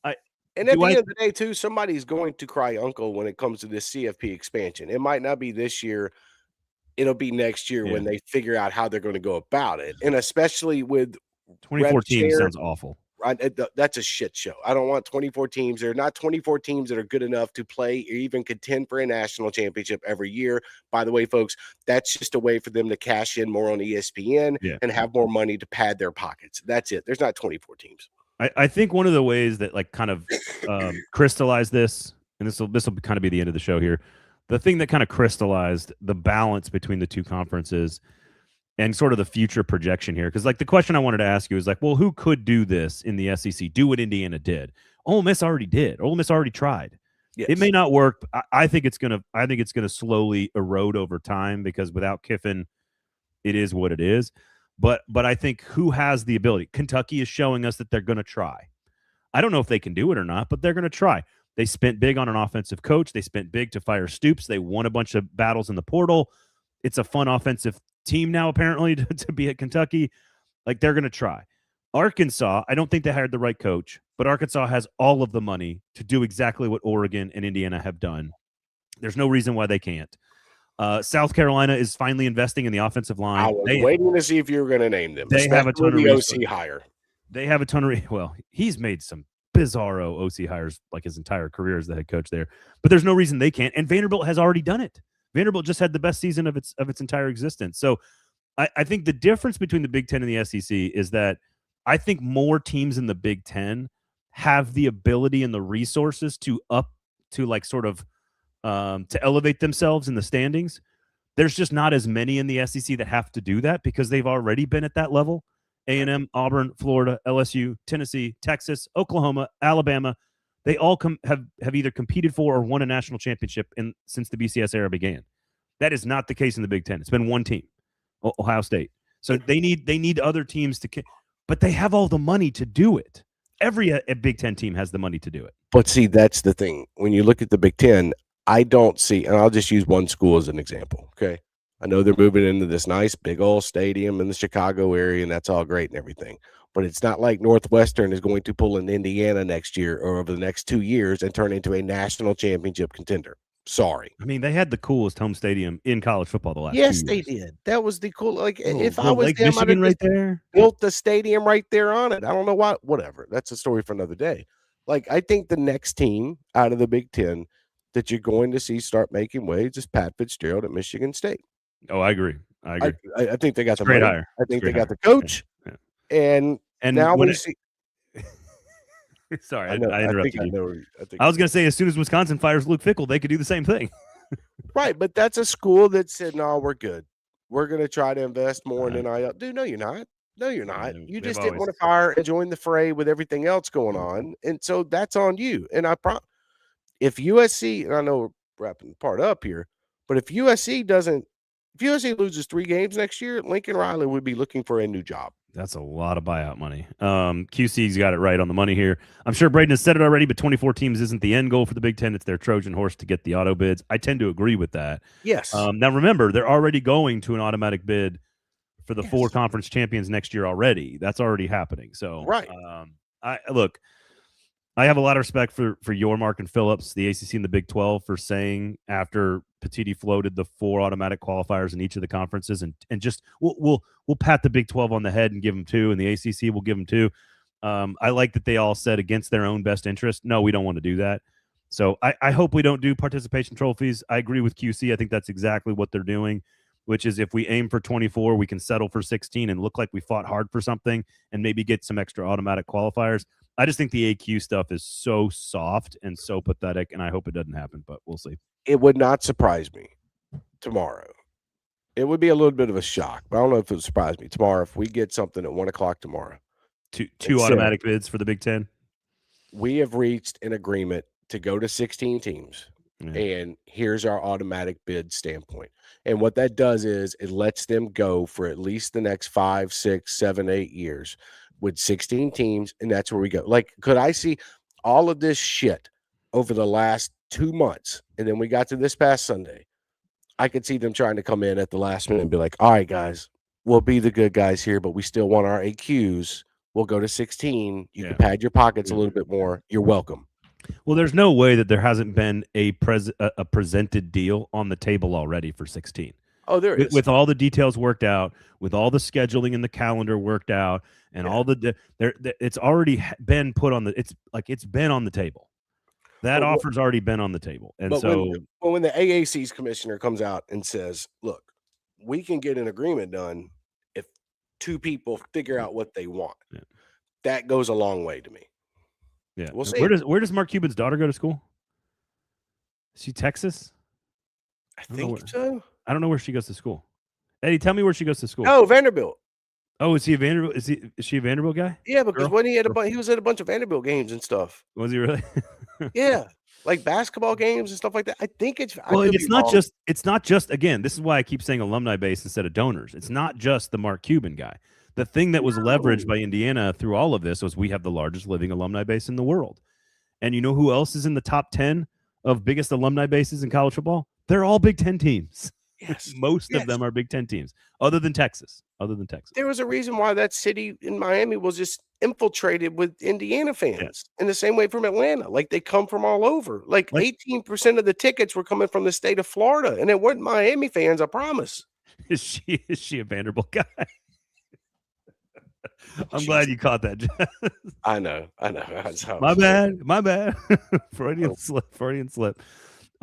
at the end of the day, too, somebody's going to cry uncle when it comes to this CFP expansion. It might not be this year. It'll be next year when they figure out how they're going to go about it. And especially with 24 teams sounds awful. That's a shit show. I don't want 24 teams. There are not 24 teams that are good enough to play or even contend for a national championship every year. By the way, folks, that's just a way for them to cash in more on ESPN and have more money to pad their pockets. That's it. There's not 24 teams. I think one of the ways that like kind of crystallized this, and this will kind of be the end of the show here. The thing that kind of crystallized the balance between the two conferences and sort of the future projection here. Because like the question I wanted to ask you is like, well, who could do this in the SEC? Do what Indiana did. Ole Miss already did. Ole Miss already tried. Yes. It may not work. I think it's gonna slowly erode over time because without Kiffin, it is what it is. But I think who has the ability? Kentucky is showing us that they're gonna try. I don't know if they can do it or not, but they're going to try. They spent big on an offensive coach. They spent big to fire Stoops. They won a bunch of battles in the portal. It's a fun offensive team now, apparently, to be at Kentucky. Like, they're going to try. Arkansas, I don't think they hired the right coach, but Arkansas has all of the money to do exactly what Oregon and Indiana have done. There's no reason why they can't. South Carolina is finally investing in the offensive line. I was waiting to see if you were going to name them. They have a ton of the OC hire. They have a ton of well, he's made some bizarro OC hires like his entire career as the head coach there, but there's no reason they can't. And Vanderbilt has already done it. Vanderbilt just had the best season of its entire existence. So I think the difference between the Big Ten and the SEC is that I think more teams in the Big Ten have the ability and the resources to elevate themselves in the standings. There's just not as many in the SEC that have to do that because they've already been at that level. A&M, Auburn, Florida, LSU, Tennessee, Texas, Oklahoma, Alabama, they all have either competed for or won a national championship since the BCS era began. That is not the case in the Big Ten. It's been one team, Ohio State. So they need other teams but they have all the money to do it. Every Big Ten team has the money to do it. But see, that's the thing. When you look at the Big Ten, I don't see, and I'll just use one school as an example, okay? I know they're moving into this nice big old stadium in the Chicago area, and that's all great and everything. But it's not like Northwestern is going to pull in Indiana next year or over the next 2 years and turn into a national championship contender. Sorry. I mean, they had the coolest home stadium in college football the last 2 years. Yes, they did. That was the cool. Like, if I Little was Lake them, Michigan right there, built the stadium right there on it. I don't know why. Whatever. That's a story for another day. Like, I think the next team out of the Big Ten that you're going to see start making waves is Pat Fitzgerald at Michigan State. Oh, I agree. I think they got the great money. hire. I think they got the coach. Yeah. And now we see. Sorry, I interrupted you. I was going to say, as soon as Wisconsin fires Luke Fickell, they could do the same thing. Right, but that's a school that said, no, we're good. We're going to try to invest more in NIL. Dude, no, you're not. No, you're not. You just didn't want to fire and join the fray with everything else going on. And so that's on you. And if USC, and I know we're wrapping the part up here, but if USC loses 3 games next year, Lincoln Riley would be looking for a new job. That's a lot of buyout money. QC's got it right on the money here. I'm sure Braden has said it already, but 24 teams isn't the end goal for the Big Ten. It's their Trojan horse to get the auto bids. I tend to agree with that. Yes. Now, remember, they're already going to an automatic bid for the 4 conference champions next year already. That's already happening. So, right. I have a lot of respect for Yormark and Phillips, the ACC and the Big 12, for saying after Petiti floated the 4 automatic qualifiers in each of the conferences, and just we'll pat the Big 12 on the head and give them 2, and the ACC will give them 2. I like that they all said against their own best interest, no, we don't want to do that. So I hope we don't do participation trophies. I agree with QC. I think that's exactly what they're doing, which is if we aim for 24, we can settle for 16 and look like we fought hard for something and maybe get some extra automatic qualifiers. I just think the AQ stuff is so soft and so pathetic, and I hope it doesn't happen, but we'll see. It would not surprise me tomorrow. It would be a little bit of a shock, but I don't know if it would surprise me tomorrow if we get something at 1 o'clock tomorrow. Two automatic bids for the Big Ten. We have reached an agreement to go to 16 teams, and here's our automatic bid standpoint. And what that does is it lets them go for at least the next 5, 6, 7, 8 years with 16 teams, and that's where we go. Like, could I see all of this shit over the last 2 months, and then we got to this past Sunday? I could see them trying to come in at the last minute and be like, all right, guys, we'll be the good guys here, but we still want our AQs. We'll go to 16. You can pad your pockets a little bit more. You're welcome. Well, there's no way that there hasn't been a presented deal on the table already for 16. Oh, there is. With all the details worked out, with all the scheduling and the calendar worked out, and all it's already been put on it's been on the table. That offer's already been on the table. And when the AAC's commissioner comes out and says, look, we can get an agreement done if 2 people figure out what they want, that goes a long way to me. Yeah. We'll see. Where does Mark Cuban's daughter go to school? Is she Texas? I think so. I don't know where she goes to school. Eddie, tell me where she goes to school. Oh, Vanderbilt. Oh, is he a Vanderbilt? Is she a Vanderbilt guy? Yeah, because when he was at a bunch of Vanderbilt games and stuff. Was he really? Yeah, like basketball games and stuff like that. I think it's it's not just again. This is why I keep saying alumni base instead of donors. It's not just the Mark Cuban guy. the thing that was leveraged by Indiana through all of this was we have the largest living alumni base in the world. And you know who else is in the top 10 of biggest alumni bases in college football? They're all Big Ten teams. Yes. Most of them are Big Ten teams, other than Texas. There was a reason why that city in Miami was just infiltrated with Indiana fans in the same way from Atlanta. Like, they come from all over. Like 18% of the tickets were coming from the state of Florida, and it wasn't Miami fans, I promise. Is she a Vanderbilt guy? I'm glad you caught that. I know. My bad. Freudian slip.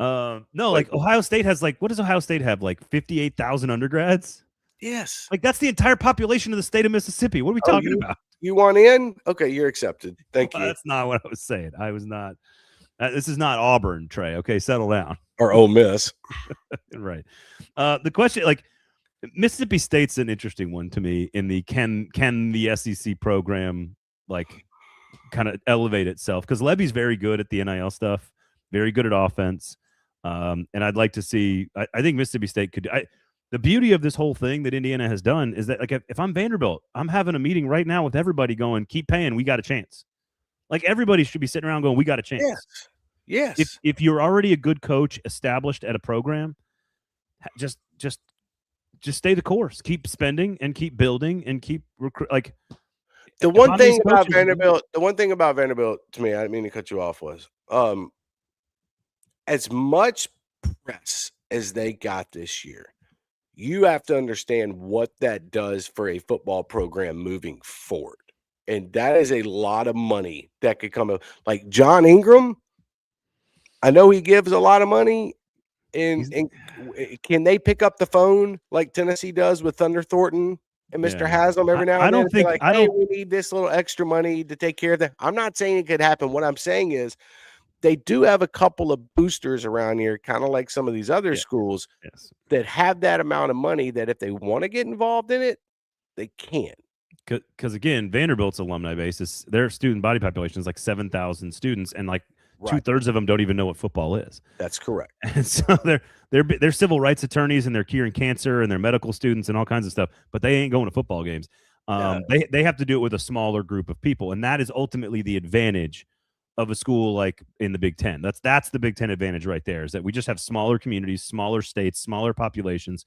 No, like Ohio State has what does Ohio State have? Like 58,000 undergrads? Yes. Like that's the entire population of the state of Mississippi. What are we talking about? You want in? Okay, you're accepted. Thank you. That's not what I was saying. I was not. This is not Auburn, Trey. Okay, settle down. Or Ole Miss. Right. The question, Mississippi State's an interesting one to me in the can the SEC program kind of elevate itself, because Levy's very good at the NIL stuff, very good at offense, and I'd like to see. I think Mississippi State could. The beauty of this whole thing that Indiana has done is that if I'm Vanderbilt, I'm having a meeting right now with everybody going, keep paying, we got a chance. Everybody should be sitting around going, we got a chance. Yes. If you're already a good coach established at a program, just stay the course. Keep spending and keep building and keep the one thing about Vanderbilt to me, I didn't mean to cut you off, was as much press as they got this year, you have to understand what that does for a football program moving forward. And that is a lot of money that could come up. Like John Ingram, I know he gives a lot of money. And can they pick up the phone like Tennessee does with Thunder Thornton and Mr. Haslam every now and then? We need this little extra money to take care of that. I'm not saying it could happen. What I'm saying is they do have a couple of boosters around here, kind of like some of these other schools that have that amount of money that if they want to get involved in it, they can. Because again, Vanderbilt's alumni base their student body population is 7,000 students, and 2/3 of them don't even know what football is. That's correct. And so they're civil rights attorneys, and they're curing cancer, and they're medical students and all kinds of stuff, but they ain't going to football games. They have to do it with a smaller group of people, and that is ultimately the advantage of a school like in the Big Ten. That's the Big Ten advantage right there, is that we just have smaller communities, smaller states, smaller populations.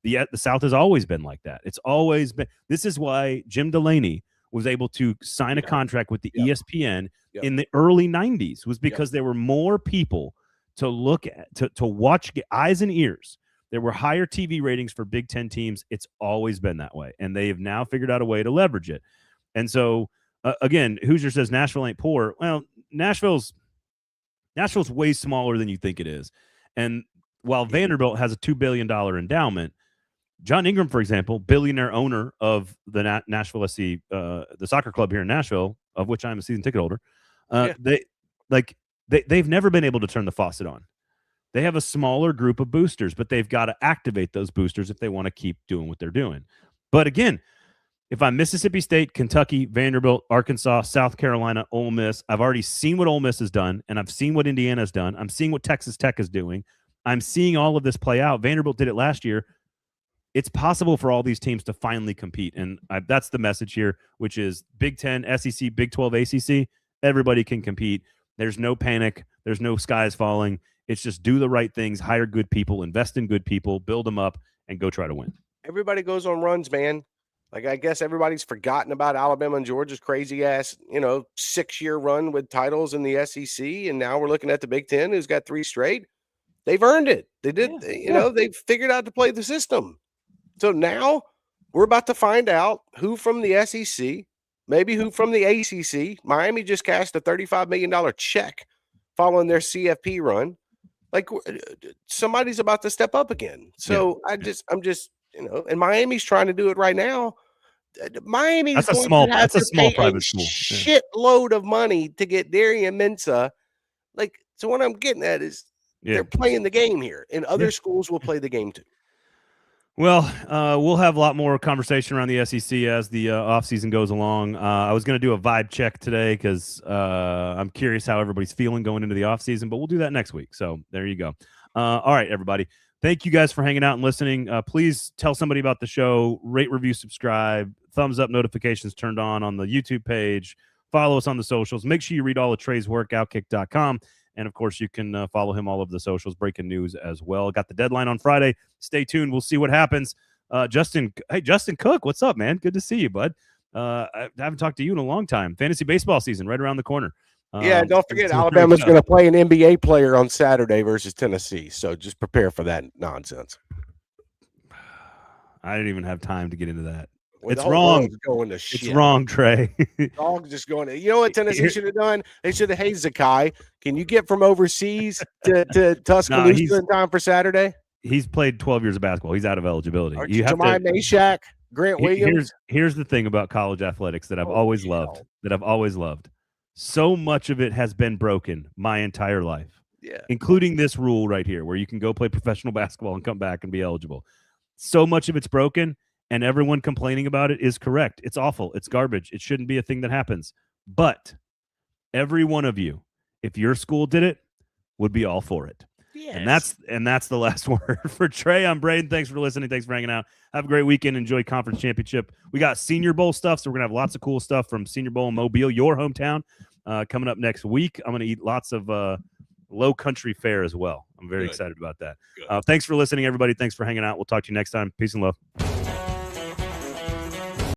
The South has always been like that. It's always been. This is why Jim Delaney was able to sign a contract with the ESPN in the early 90s, was because there were more people to look at, to watch, eyes and ears. There were higher TV ratings for Big Ten teams. It's always been that way, and they have now figured out a way to leverage it. And so, again, Hoosier says Nashville ain't poor. Well, Nashville's way smaller than you think it is. And while Vanderbilt has a $2 billion endowment, John Ingram, for example, billionaire owner of the Nashville SC, the soccer club here in Nashville, of which I'm a season ticket holder, they've never been able to turn the faucet on. They have a smaller group of boosters, but they've got to activate those boosters if they want to keep doing what they're doing. But again, if I'm Mississippi State, Kentucky, Vanderbilt, Arkansas, South Carolina, Ole Miss, I've already seen what Ole Miss has done, and I've seen what Indiana has done. I'm seeing what Texas Tech is doing. I'm seeing all of this play out. Vanderbilt did it last year. It's possible for all these teams to finally compete, and that's the message here, which is Big Ten, SEC, Big 12, ACC, everybody can compete. There's no panic. There's no skies falling. It's just do the right things, hire good people, invest in good people, build them up, and go try to win. Everybody goes on runs, man. I guess everybody's forgotten about Alabama and Georgia's crazy-ass, 6-year run with titles in the SEC, and now we're looking at the Big Ten, who's got 3 straight. They've earned it. They did, they've figured out to play the system. So now we're about to find out who from the SEC, maybe who from the ACC. Miami just cashed a $35 million check following their CFP run. Somebody's about to step up again. So I'm just, and Miami's trying to do it right now. Miami's that's a small private school. Shitload of money to get Darian Mensah. So what I'm getting at is they're playing the game here, and other schools will play the game too. Well, we'll have a lot more conversation around the SEC as the offseason goes along. I was going to do a vibe check today because I'm curious how everybody's feeling going into the offseason, but we'll do that next week. So there you go. All right, everybody. Thank you guys for hanging out and listening. Please tell somebody about the show, rate, review, subscribe. thumbs up, notifications turned on the YouTube page. Follow us on the socials. Make sure you read all of Trey's work, outkick.com. And, of course, you can follow him all over the socials, breaking news as well. Got the deadline on Friday. Stay tuned. We'll see what happens. Justin Cook, what's up, man? Good to see you, bud. I haven't talked to you in a long time. Fantasy baseball season right around the corner. Yeah, don't forget, Alabama's going to play an NBA player on Saturday versus Tennessee. So just prepare for that nonsense. I didn't even have time to get into that. Well, it's wrong. Going to shit. It's wrong, Trey. Dog's just going to, you know what Tennessee should have done? They should have, hey, Zakai, can you get from overseas to Tuscaloosa in time for Saturday? He's played 12 years of basketball. He's out of eligibility. You have Jemai Meshack, Grant Williams. Here's the thing about college athletics that I've always loved. So much of it has been broken my entire life. Yeah. Including this rule right here where you can go play professional basketball and come back and be eligible. So much of it's broken, and everyone complaining about it is correct. It's awful. It's garbage. It shouldn't be a thing that happens. But every one of you, if your school did it, would be all for it. Yes. And that's the last word. For Trey, I'm Braden. Thanks for listening. Thanks for hanging out. Have a great weekend. Enjoy Conference Championship. We got Senior Bowl stuff, so we're going to have lots of cool stuff from Senior Bowl in Mobile, your hometown, coming up next week. I'm going to eat lots of low country fare as well. I'm very excited about that. Thanks for listening, everybody. Thanks for hanging out. We'll talk to you next time. Peace and love.